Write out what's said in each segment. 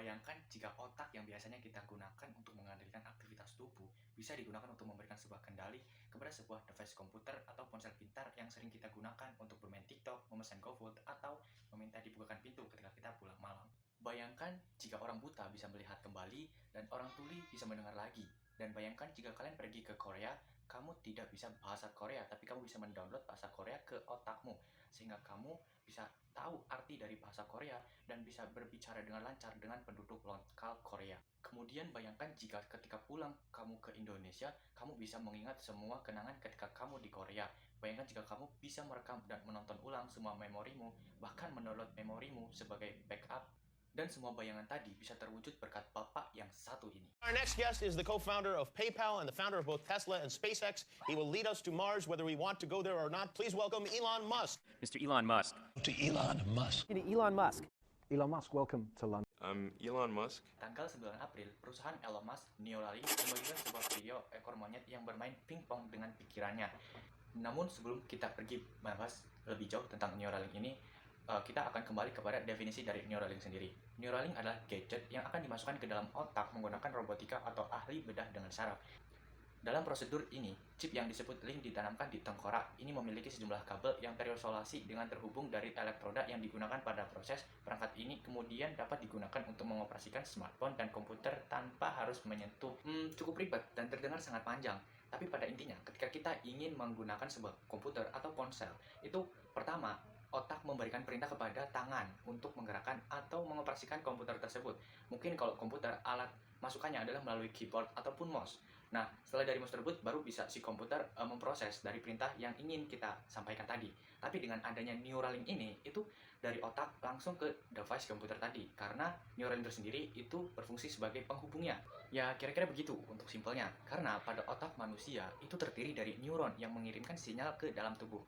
Bayangkan jika otak yang biasanya kita gunakan untuk mengendalikan aktivitas tubuh bisa digunakan untuk memberikan sebuah kendali kepada sebuah device komputer atau ponsel pintar yang sering kita gunakan untuk bermain TikTok, memesan GoFood, atau meminta dibukakan pintu ketika kita pulang malam. Bayangkan jika orang buta bisa melihat kembali dan orang tuli bisa mendengar lagi. Dan bayangkan jika kalian pergi ke Korea, kamu tidak bisa bahasa Korea, tapi kamu bisa mendownload bahasa Korea ke otakmu, sehingga kamu bisa tahu arti dari bahasa Korea dan bisa berbicara dengan lancar dengan penduduk lokal Korea. Kemudian bayangkan jika ketika pulang kamu ke Indonesia, kamu bisa mengingat semua kenangan ketika kamu di Korea. Bayangkan jika kamu bisa merekam dan menonton ulang semua memorimu, bahkan mendownload memorimu sebagai backup. Dan semua bayangan tadi bisa terwujud berkat Bapak yang satu ini. Our next guest is the co-founder of PayPal and the founder of both Tesla and SpaceX. He will lead us to Mars whether we want to go there or not. Please welcome Elon Musk. Mr. Elon Musk. To Elon Musk. Elon Musk. Elon Musk, welcome to London. I'm Elon Musk. Tanggal 9 April, perusahaan Elon Musk, Neuralink, membagikan sebuah video ekor monyet yang bermain pingpong dengan pikirannya. Namun sebelum kita pergi membahas lebih jauh tentang Neuralink ini, kita akan kembali kepada definisi dari Neuralink sendiri. Neuralink adalah gadget yang akan dimasukkan ke dalam otak menggunakan robotika atau ahli bedah dengan saraf. Dalam prosedur ini, chip yang disebut link ditanamkan di tengkorak. Ini memiliki sejumlah kabel yang terisolasi dengan terhubung dari elektroda yang digunakan pada proses. Perangkat ini kemudian dapat digunakan untuk mengoperasikan smartphone dan komputer tanpa harus menyentuh. Cukup ribet dan terdengar sangat panjang. Tapi pada intinya, ketika kita ingin menggunakan sebuah komputer atau ponsel, itu pertama, otak memberikan perintah kepada tangan untuk menggerakkan atau mengoperasikan komputer tersebut. Mungkin kalau komputer, alat masukannya adalah melalui keyboard ataupun mouse. Nah, setelah dari mouse tersebut, baru bisa si komputer memproses dari perintah yang ingin kita sampaikan tadi. Tapi dengan adanya Neuralink ini, itu dari otak langsung ke device komputer tadi. Karena Neuralink tersendiri itu berfungsi sebagai penghubungnya. Ya, kira-kira begitu untuk simpelnya. Karena pada otak manusia, itu terdiri dari neuron yang mengirimkan sinyal ke dalam tubuh,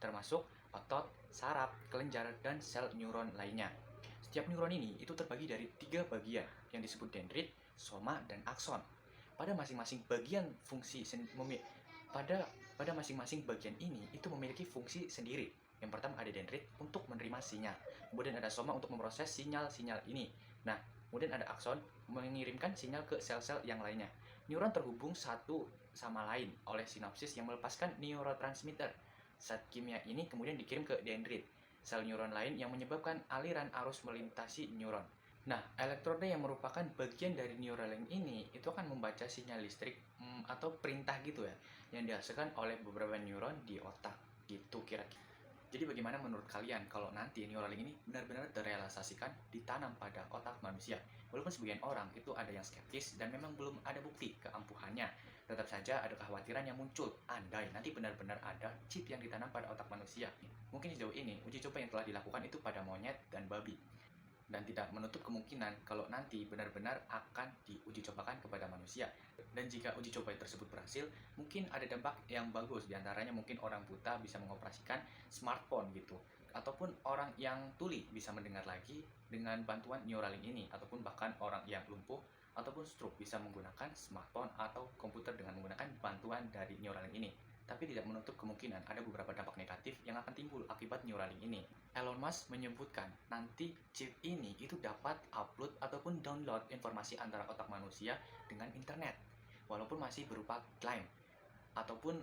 termasuk otot, saraf, kelenjar, dan sel neuron lainnya. Setiap neuron ini itu terbagi dari 3 bagian yang disebut dendrit, soma, dan akson. Pada masing-masing bagian pada masing-masing bagian ini itu memiliki fungsi sendiri. Yang pertama ada dendrit untuk menerima sinyal, kemudian ada soma untuk memproses sinyal-sinyal ini. Nah, kemudian ada akson mengirimkan sinyal ke sel-sel yang lainnya. Neuron terhubung satu sama lain oleh sinapsis yang melepaskan neurotransmitter. Zat kimia ini kemudian dikirim ke dendrit, sel neuron lain yang menyebabkan aliran arus melintasi neuron. Nah, elektroda yang merupakan bagian dari Neuralink ini itu akan membaca sinyal listrik atau perintah gitu ya, yang dihasilkan oleh beberapa neuron di otak gitu kira-kira. Jadi bagaimana menurut kalian kalau nanti Neuralink ini benar-benar terrealisasikan ditanam pada otak manusia? Walaupun sebagian orang itu ada yang skeptis dan memang belum ada bukti keampuhannya, tetap saja ada kekhawatiran yang muncul andai nanti benar-benar ada chip yang ditanam pada otak manusia. Mungkin sejauh ini uji coba yang telah dilakukan itu pada monyet dan babi, dan tidak menutup kemungkinan kalau nanti benar-benar akan diuji cobakan kepada manusia. Dan jika uji coba tersebut berhasil, mungkin ada dampak yang bagus, diantaranya mungkin orang buta bisa mengoperasikan smartphone gitu, ataupun orang yang tuli bisa mendengar lagi dengan bantuan Neuralink ini, ataupun bahkan orang yang lumpuh ataupun stroke bisa menggunakan smartphone atau komputer dengan menggunakan bantuan dari Neuralink ini. Tapi tidak menutup kemungkinan ada beberapa dampak negatif yang akan timbul akibat Neuralink ini. Elon Musk menyebutkan nanti chip ini itu dapat upload ataupun download informasi antara otak manusia dengan internet, walaupun masih berupa klaim ataupun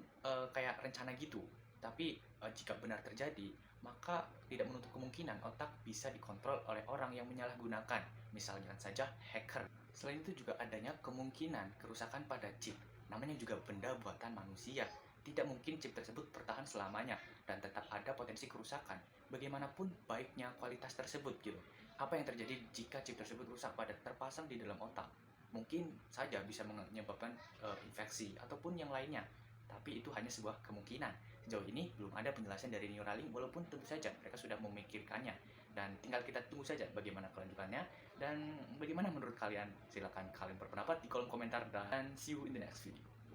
kayak rencana gitu. Tapi jika benar terjadi, maka tidak menutup kemungkinan otak bisa dikontrol oleh orang yang menyalahgunakan, misalnya saja hacker. Selain itu juga adanya kemungkinan kerusakan pada chip, namanya juga benda buatan manusia. Tidak mungkin chip tersebut bertahan selamanya dan tetap ada potensi kerusakan. Bagaimanapun baiknya kualitas tersebut gitu. Apa yang terjadi jika chip tersebut rusak pada terpasang di dalam otak? Mungkin saja bisa menyebabkan infeksi ataupun yang lainnya. Tapi itu hanya sebuah kemungkinan. Sejauh ini belum ada penjelasan dari Neuralink, walaupun tentu saja mereka sudah memikirkannya. Dan tinggal kita tunggu saja bagaimana kelanjutannya. Dan bagaimana menurut kalian? Silakan kalian berpendapat di kolom komentar dan see you in the next video.